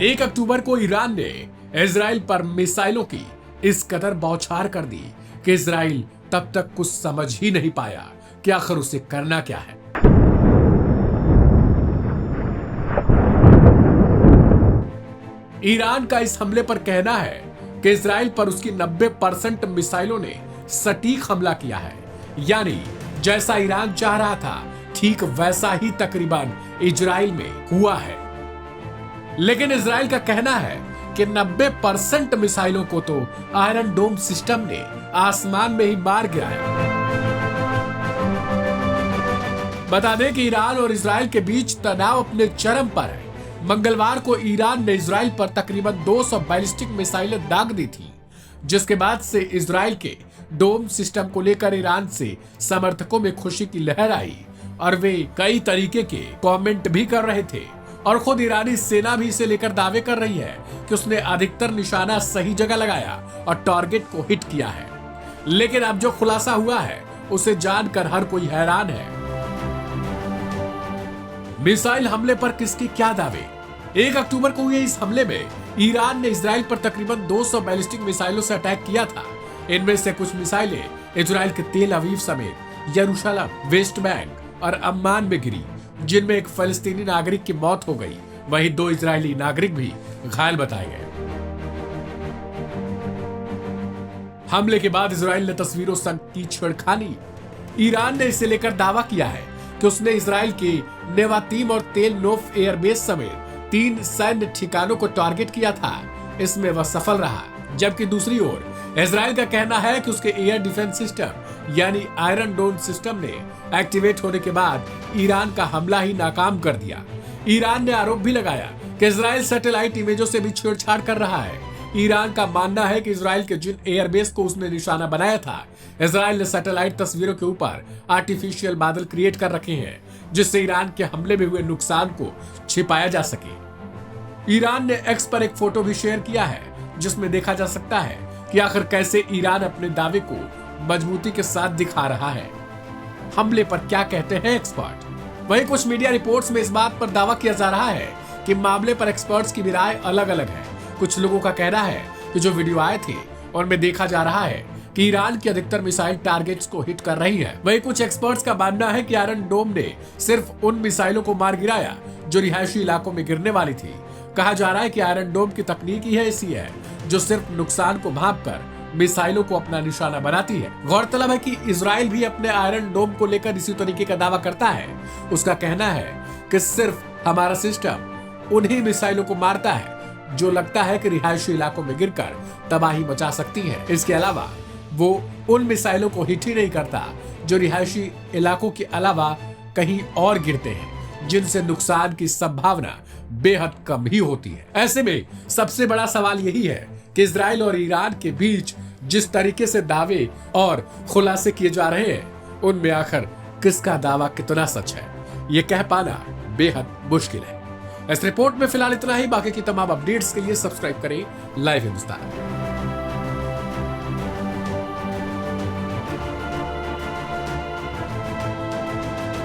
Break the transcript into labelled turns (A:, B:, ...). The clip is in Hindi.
A: 1 अक्टूबर को ईरान ने इजराइल पर मिसाइलों की इस कदर बौछार कर दी कि इजराइल तब तक कुछ समझ ही नहीं पाया कि आखिर उसे करना क्या है। ईरान का इस हमले पर कहना है कि इजराइल पर उसकी 90% मिसाइलों ने सटीक हमला किया है, यानी जैसा ईरान चाह रहा था ठीक वैसा ही तकरीबन इजराइल में हुआ है। लेकिन इजराइल का कहना है कि 90% मिसाइलों को तो आयरन डोम सिस्टम ने आसमान में ही मार गिराया। बता दें कि ईरान और इजराइल के बीच तनाव अपने चरम पर है। मंगलवार को ईरान ने इजराइल पर तकरीबन 200 बैलिस्टिक मिसाइलें दाग दी थी, जिसके बाद से इजराइल के डोम सिस्टम को लेकर ईरान से समर्थकों में खुशी की लहर आई और वे कई तरीके के कमेंट भी कर रहे थे। और खुद ईरानी सेना भी इसे लेकर दावे कर रही है कि उसने अधिकतर निशाना सही जगह लगाया और टारगेट को हिट किया है। लेकिन अब जो खुलासा हुआ है उसे जानकर हर कोई हैरान है। मिसाइल हमले पर किसके क्या दावे। 1 अक्टूबर को हुए इस हमले में ईरान ने इजराइल पर तकरीबन 200 बैलिस्टिक मिसाइलों से अटैक किया था। इनमें से कुछ मिसाइलें इजराइल के तेल अवीव समेत यरूशलेम, वेस्ट बैंक और अम्मान में गिरी, जिनमें एक फलस्तीनी नागरिक की मौत हो गई। वहीं 2 इजरायली नागरिक भी घायल बताए गए। हमले के बाद इजराइल ने तस्वीरों संग की छेड़खानी। ईरान ने इसे लेकर दावा किया है कि उसने इजराइल के नेवातीम और तेल नोफ एयरबेस समेत 3 सैन्य ठिकानों को टारगेट किया था। इसमें वह सफल रहा, जबकि दूसरी ओर इजराइल का कहना है कि उसके एयर डिफेंस सिस्टम यानी आयरन डोम सिस्टम ने एक्टिवेट होने के बाद ईरान का हमला ही नाकाम कर दिया। ईरान ने आरोप भी लगाया कि इजराइल सैटेलाइट इमेजों से भी छेड़छाड़ कर रहा है। ईरान का मानना है कि इजराइल के जिन एयरबेस को उसने निशाना बनाया था, इजराइल ने सैटेलाइट तस्वीरों के ऊपर आर्टिफिशियल बादल क्रिएट कर रखे हैं, जिससे ईरान के हमले में हुए नुकसान को छिपाया जा सके। ईरान ने एक्स पर एक फोटो भी शेयर किया है, जिसमें देखा जा सकता है कि आखिर कैसे ईरान अपने दावे को मजबूती के साथ दिखा रहा है। हमले पर क्या कहते हैं एक्सपर्ट। वहीं कुछ मीडिया रिपोर्ट्स में इस बात पर दावा किया जा रहा है कि मामले पर एक्सपर्ट्स की भी राय अलग अलग है। कुछ लोगों का कहना है कि जो वीडियो आए थे उनमें देखा जा रहा है कि ईरान की अधिकतर मिसाइल टारगेट्स को हिट कर रही है। वहीं कुछ एक्सपर्ट्स का मानना है कि आयरन डोम ने सिर्फ उन मिसाइलों को मार गिराया जो रिहायशी इलाकों में गिरने वाली थी। कहा जा रहा है कि आयरन डोम की तकनीक ही ऐसी है जो सिर्फ नुकसान को भांपकर मिसाइलों को अपना निशाना बनाती है। गौरतलब है कि इजराइल भी अपने आयरन डोम को लेकर इसी तरीके का दावा करता है। उसका कहना है कि सिर्फ हमारा सिस्टम उन्हीं मिसाइलों को मारता है जो लगता है कि रिहायशी इलाकों में गिरकर तबाही मचा सकती है। इसके अलावा वो उन मिसाइलों को हिट ही नहीं करता जो रिहायशी इलाकों के अलावा कहीं और गिरते हैं, जिनसे नुकसान की संभावना बेहद कम ही होती है। ऐसे में सबसे बड़ा सवाल यही है कि इजराइल और ईरान के बीच जिस तरीके से दावे और खुलासे किए जा रहे हैं, उनमें आखिर किसका दावा कितना सच है, ये कह पाना बेहद मुश्किल है। इस रिपोर्ट में फिलहाल इतना ही। बाकी की तमाम अपडेट्स के लिए सब्सक्राइब करें लाइव हिंदुस्तान।